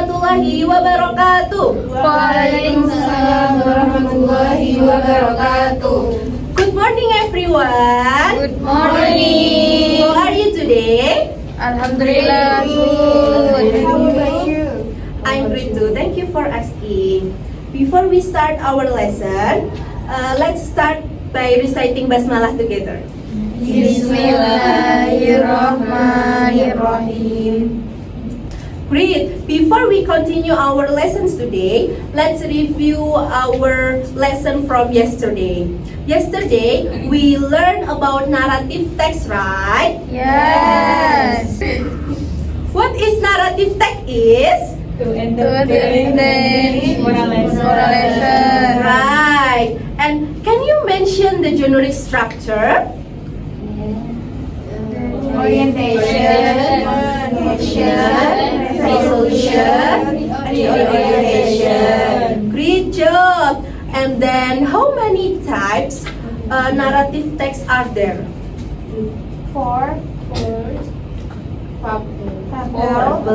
warahmatullahi wabarakatuh. Waalaikumsalam warahmatullahi wabarakatuh. Good morning everyone. Good morning. How are you today? Alhamdulillah. Good. How about you? I'm great too. Thank you for asking. Before we start our lesson, let's start by reciting basmalah together. Bismillahirrahmanirrahim. Great. Before we continue our lessons today, let's review our lesson from yesterday. Yesterday, we learned about narrative text, right? Yes. What is narrative text is? To entertain moral lesson. Right. And can you mention the generic structure? Orientation, resolution, reorientation. Great job. And then how many types narrative text are there? Four. Fable,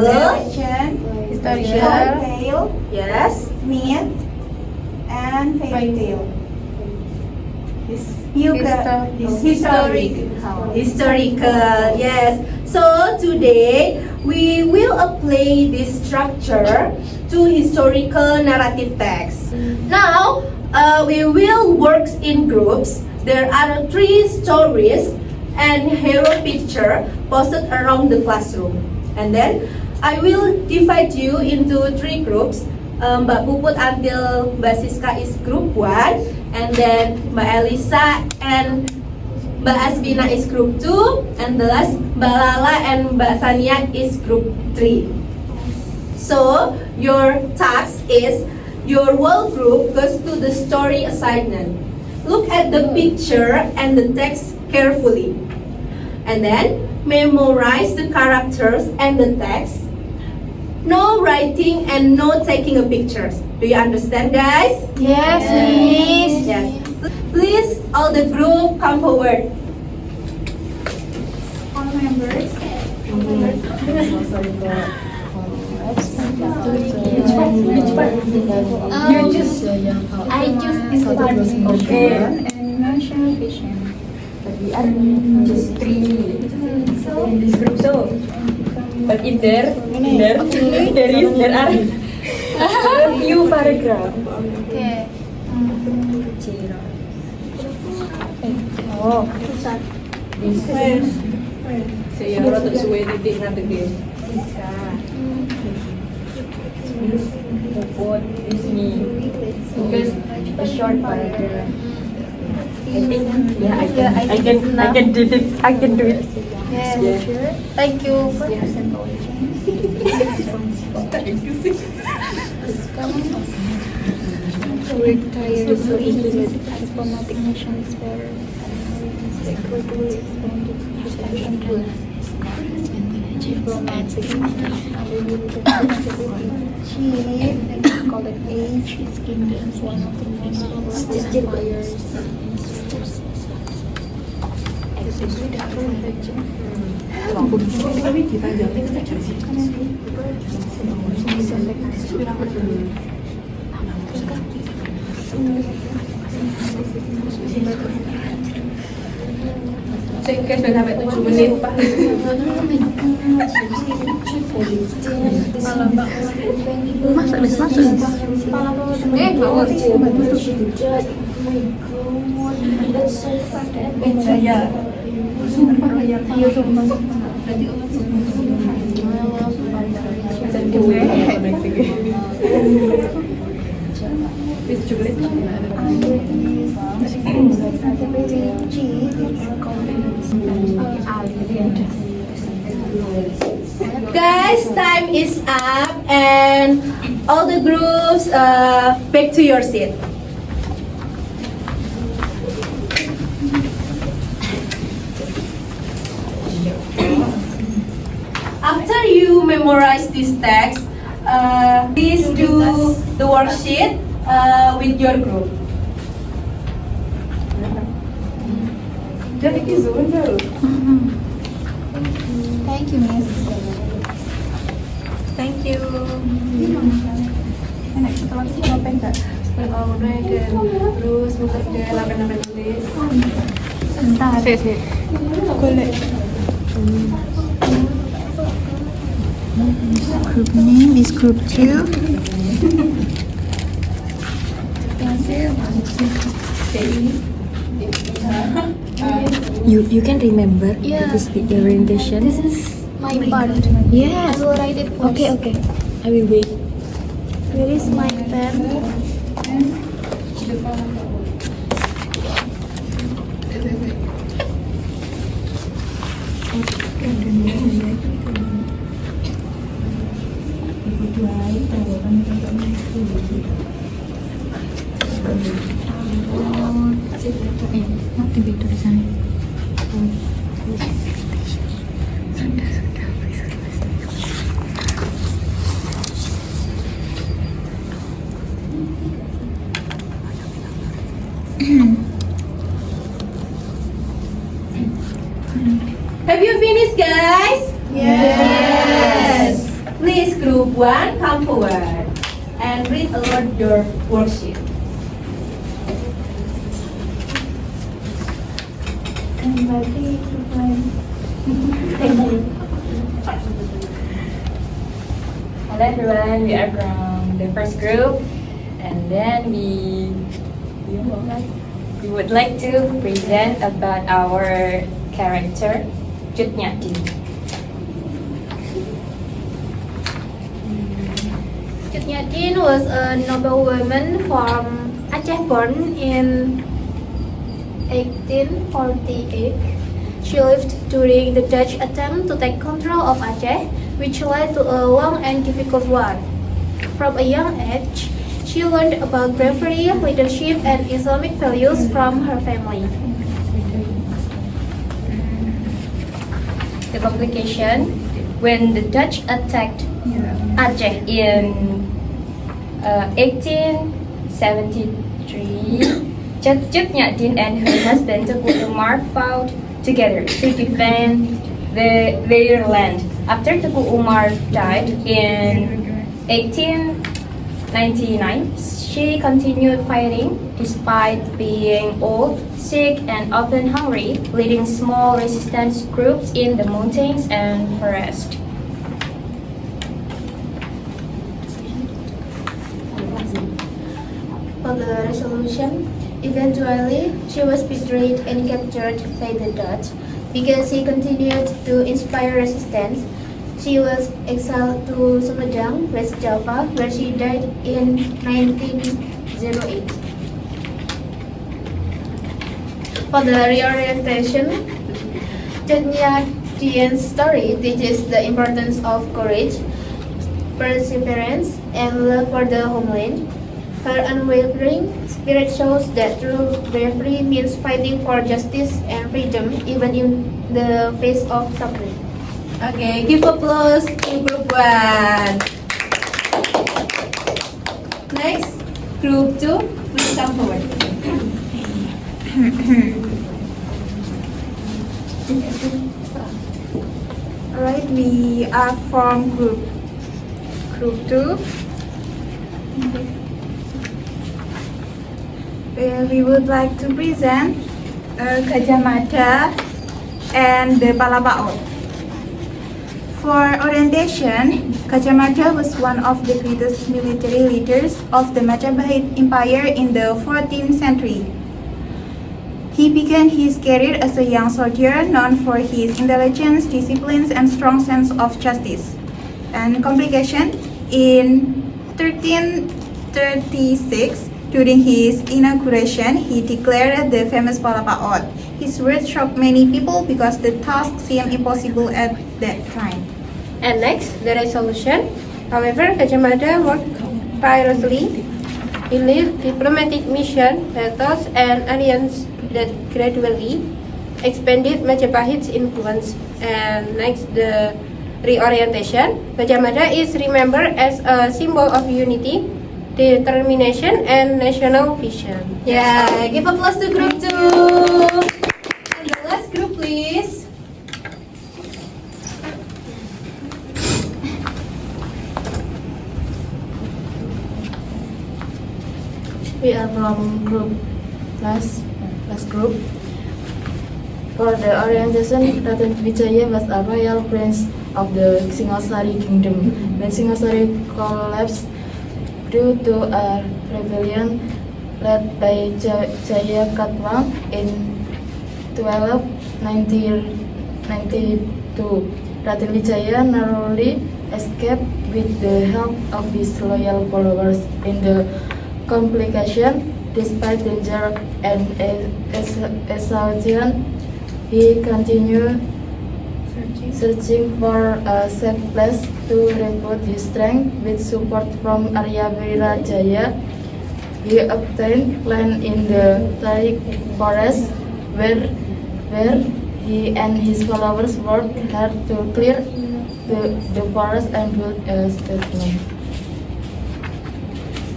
Historical, Tale, yes. myth, and fairy tale. Historical, yes. So today we will apply this structure to historical narrative text. Now we will work in groups. There are 3 stories and hero picture posted around the classroom. And then I will divide you into 3 groups. Mbak Puput until Mbak Siska is group 1, and then Mbak Elisa and Mbak Asvina is group 2, and the last Mbak Lala and Mbak Sania is group 3. So your task is your whole group goes to the story assignment. Look at the picture and the text carefully, and then memorize the characters and the text. No writing and no taking of pictures. Do you understand, guys? Yes, Miss. Yes. Please, all the group come forward. All members. You choose. I choose this part. Okay. And national vision. Just 3 in this group. So, but there are a few paragraph. Okay. Oh, this saya rotot suwe titik nanti deh. Put this me because a short paragraph. I think I can do it. I can do it. Yes. Thank you. Diplomatic mission is better. College age, his kingdom is one of the most powerful empires. Saya kan sudah sampai 7 menit Pak. Masuk. Saya Guys, time is up and all the groups back to your seat. After you memorize this text, please do the worksheet with your group. jadi kizungu. Thank you, Miss. Thank you. Enak setelah itu apa enggak? Udah kan, terus bekerja lapan tulis. Sebentar. Golek. Group name is group 2. You can remember Yeah. this the orientation. This is my part. Yes. I will write it first. Okay. I will wait. Where is my pen? Nanti beda tulisannya. Have you finished, guys? Yes. Please, group 1, come forward and read aloud your worksheet. Hello everyone, we are from the first group, and then we would like to present about our character, Cut Nyak Dien. Cut Nyak Dien was a noblewoman from Aceh born in 1848. She lived during the Dutch attempt to take control of Aceh, which led to a long and difficult war. From a young age, she learned about bravery, leadership, and Islamic values from her family. The complication: when the Dutch attacked Aceh in 1873, Cut Nyak Dien and her husband Tengku Umar fought together to defend their land. After Tengku Umar died in 1899, she continued fighting despite being old, sick, and often hungry, leading small resistance groups in the mountains and forest. For the resolution, eventually she was betrayed and captured by the Dutch. Because she continued to inspire resistance, she was exiled to Sumedang, West Java, where she died in 1908. For the reorientation, Cut Nyak Dien's story teaches the importance of courage, perseverance, and love for the homeland. Her unwavering spirit shows that true bravery means fighting for justice and freedom even in the face of suffering. Okay, give applause to group 1. Next, group 2, please come forward. Alright, we are from group 2. We would like to present Gajah Mada and the Balabaot. For orientation, Gajah Mada was one of the greatest military leaders of the Majapahit Empire in the 14th century. He began his career as a young soldier known for his intelligence, discipline, and strong sense of justice. And complication, in 1336, during his inauguration, he declared the famous Balabaot. His words shocked many people because the task seemed impossible at that time. And next, the resolution. However, Gajah Mada worked tirelessly. He led diplomatic mission, battles, and alliances that gradually expanded Majapahit's influence. And next, the reorientation. Gajah Mada is remembered as a symbol of unity, determination, and national vision. Yeah, give applause to group 2. And the last group, please. We are from group plus group. For the orientation, Raden Wijaya was a royal prince of the Singasari kingdom. When Singasari collapsed due to a rebellion led by Jayakatwang in 1292, Raden Wijaya narrowly escaped with the help of his loyal followers. In the complication, despite danger and exhaustion, he continued searching for a safe place to reboot his strength. With support from Arya Virajaya, he obtained land in the Tarik forest, where he and his followers worked hard to clear the forest and build a settlement.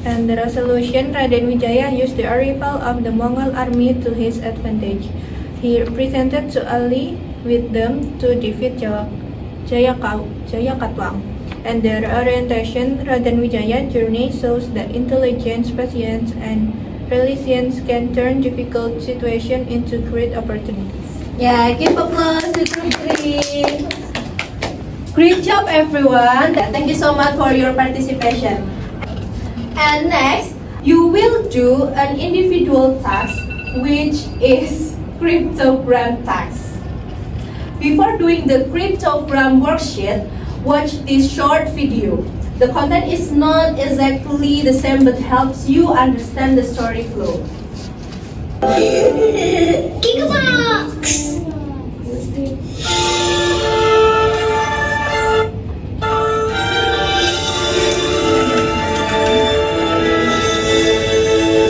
And the resolution, Raden Wijaya used the arrival of the Mongol army to his advantage. He represented to ally with them to defeat Jayakatwang. And the orientation, Raden Wijaya journey shows that intelligence, patience, and resilience can turn difficult situations into great opportunities. Yeah, give applause to Group 3. Great job, everyone. Thank you so much for your participation. And next, you will do an individual task, which is cryptogram task. Before doing the cryptogram worksheet, watch this short video. The content is not exactly the same, but helps you understand the story flow.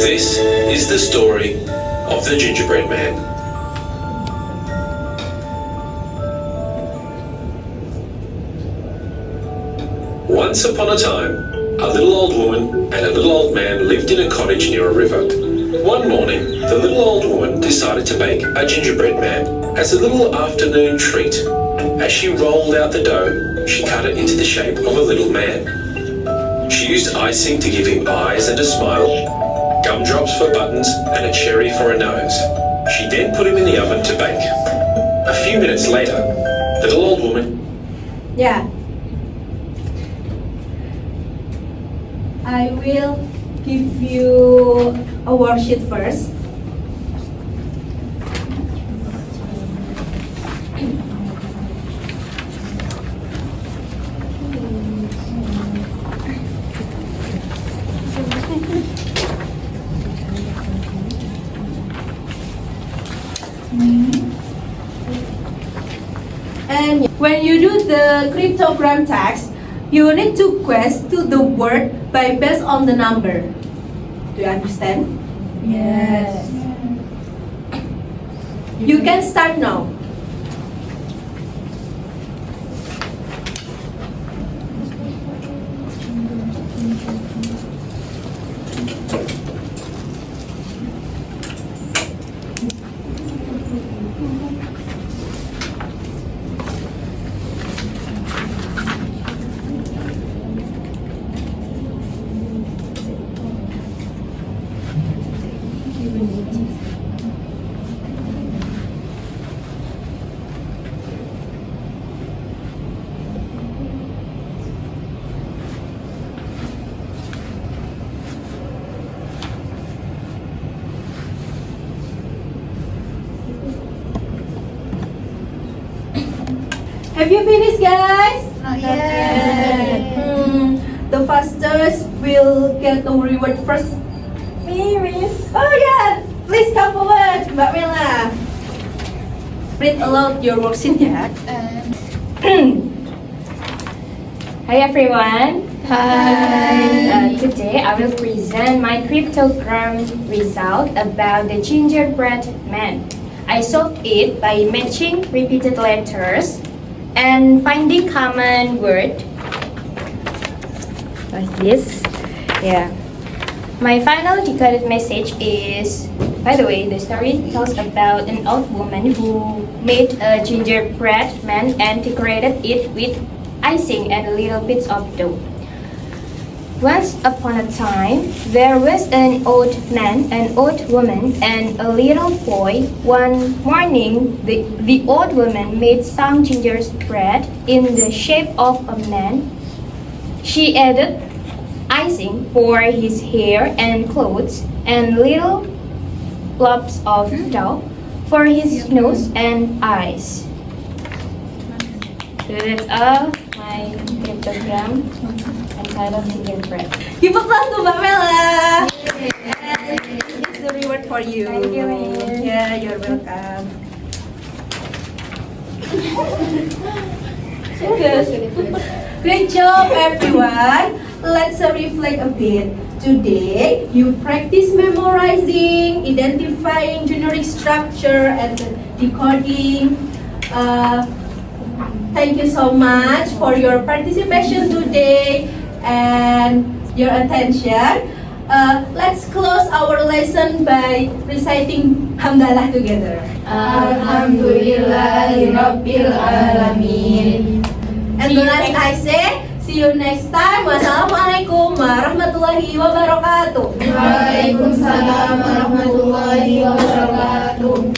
This is the story of the gingerbread man. Once upon a time, a little old woman and a little old man lived in a cottage near a river. One morning, the little old woman decided to make a gingerbread man as a little afternoon treat. As she rolled out the dough, she cut it into the shape of a little man. She used icing to give him eyes and a smile, gumdrops for buttons and a cherry for a nose. She then put him in the oven to bake. A few minutes later, the little old woman Yeah. I will give you a worksheet first. And when you do the cryptogram task, you need to quest to the word by based on the number. Do you understand? Yes. You can start now. Have you finished, guys? Not yet. The fastest will get the reward first. Me, Miss. Oh yeah, please come forward, Mbak Mela. Read aloud your worksheet, ya. Hi everyone. Hi. Today I will present my cryptogram result about the gingerbread man. I solved it by matching repeated letters and finding common word like this. Yeah. My final decoded message is, by the way, the story tells about an old woman who made a gingerbread man and decorated it with icing and little bits of dough. Once upon a time, there was an old man, an old woman, and a little boy. One morning, the old woman made some gingerbread in the shape of a man. She added icing for his hair and clothes, and little globs of dough for his nose and eyes. So that's all my cryptogram entitled gingerbread. Give applause to Mbak Mela. And it's the reward for you. Thank you, Miss. Yeah, you're welcome. Great job, everyone. Let's reflect a bit. Today, you practice memorizing, identifying generic structure, and decoding. Thank you so much for your participation today and your attention. Let's close our lesson by reciting Hamdalah together. Alhamdulillahirabbil alamin. And the last I say, see you next time. Wassalamualaikum warahmatullahi wabarakatuh. Waalaikumsalam warahmatullahi wabarakatuh.